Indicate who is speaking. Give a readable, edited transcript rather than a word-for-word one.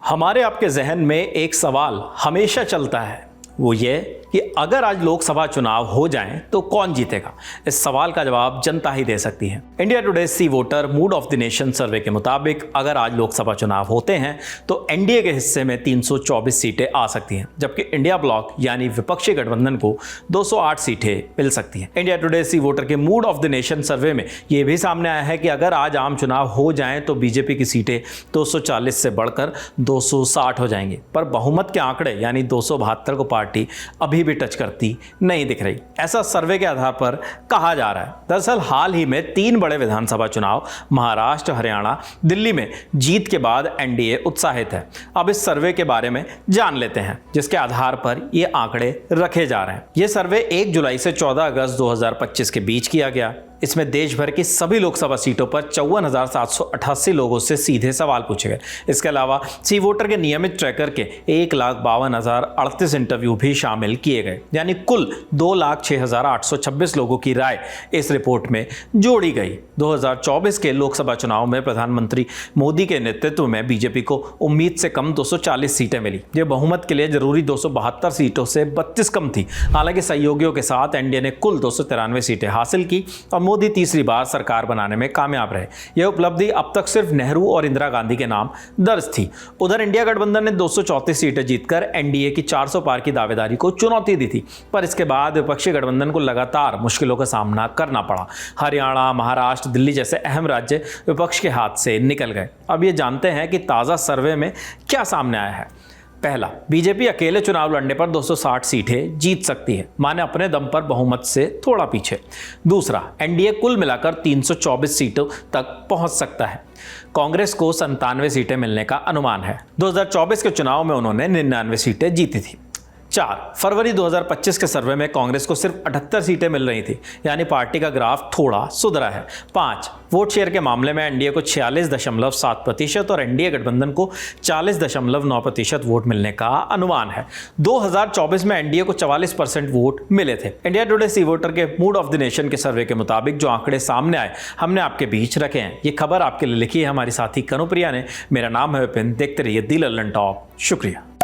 Speaker 1: हमारे आपके जहन में एक सवाल हमेशा चलता है, वो ये कि अगर आज लोकसभा चुनाव हो जाएं तो कौन जीतेगा। इस सवाल का जवाब जनता ही दे सकती है। India Today C Voter mood of the nation survey के मुताबिक अगर आज लोकसभा चुनाव होते हैं तो एनडीए के हिस्से में 324 सीटें आ सकती हैं, जबकि इंडिया ब्लॉक यानी विपक्षी गठबंधन को 208 सीटें मिल सकती हैं। इंडिया टुडे सी वोटर के मूड ऑफ द नेशन सर्वे में यह भी सामने आया है कि अगर आज आम चुनाव हो जाएं तो बीजेपी की सीटें 240 से बढ़कर 260 हो जाएंगी, पर बहुमत के आंकड़े यानी 272 को पार्टी अभी भी टच करती नहीं दिख रही, ऐसा सर्वे के आधार पर कहा जा रहा है। दरअसल हाल ही में 3 बड़े विधानसभा चुनाव महाराष्ट्र, हरियाणा, दिल्ली में जीत के बाद एनडीए उत्साहित है। अब इस सर्वे के बारे में जान लेते हैं, जिसके आधार पर ये आंकड़े रखे जा रहे हैं। यह सर्वे 1 जुलाई से 14 अगस्त 2025 के बीच किया गया। इसमें देश भर की सभी लोकसभा सीटों पर 54,788 लोगों से सीधे सवाल पूछे गए। इसके अलावा सी वोटर के नियमित ट्रैकर के 1,52,038 इंटरव्यू भी शामिल किए गए, यानी कुल 2,06,826 लोगों की राय इस रिपोर्ट में जोड़ी गई। 2024 के लोकसभा चुनाव में प्रधानमंत्री मोदी के नेतृत्व में बीजेपी को उम्मीद से कम 240 सीटें मिली। ये बहुमत के लिए जरूरी 272 सीटों से 32 कम थी। हालांकि सहयोगियों के साथ एनडीए ने कुल 293 सीटें हासिल की और मोदी तीसरी बार सरकार बनाने में कामयाब रहे। यह उपलब्धि अब तक सिर्फ नेहरू और इंदिरा गांधी के नाम दर्ज थी। उधर इंडिया गठबंधन ने 234 सीटें जीतकर एनडीए की 400 पार की दावेदारी को चुनौती दी थी, पर इसके बाद विपक्षी गठबंधन को लगातार मुश्किलों का सामना करना पड़ा। हरियाणा, महाराष्ट्र, दिल्ली जैसे अहम राज्य विपक्ष के हाथ से निकल गए। अब ये जानते हैं कि ताज़ा सर्वे में क्या सामने आया है। पहला, बीजेपी अकेले चुनाव लड़ने पर 260 सीटें जीत सकती है, माने अपने दम पर बहुमत से थोड़ा पीछे। दूसरा, एनडीए कुल मिलाकर 324 सीटों तक पहुंच सकता है। कांग्रेस को 97 सीटें मिलने का अनुमान है। 2024 के चुनाव में उन्होंने 99 सीटें जीती थी। 4, फरवरी 2025 के सर्वे में कांग्रेस को सिर्फ 78 सीटें मिल रही थी, यानी पार्टी का ग्राफ थोड़ा सुधरा है। 5, वोट शेयर के मामले में एनडीए को 46.7% और एनडीए गठबंधन को 40.9% वोट मिलने का अनुमान है। 2024 में एनडीए को 44% वोट मिले थे। इंडिया टुडे सी वोटर के मूड ऑफ द नेशन के सर्वे के मुताबिक जो आंकड़े सामने आए हमने आपके बीच रखे हैं। ये खबर आपके लिए लिखी है हमारी साथी कनुप्रिया ने। मेरा नाम है विपिन। देखते रहिए दी लल्लन टॉप। शुक्रिया।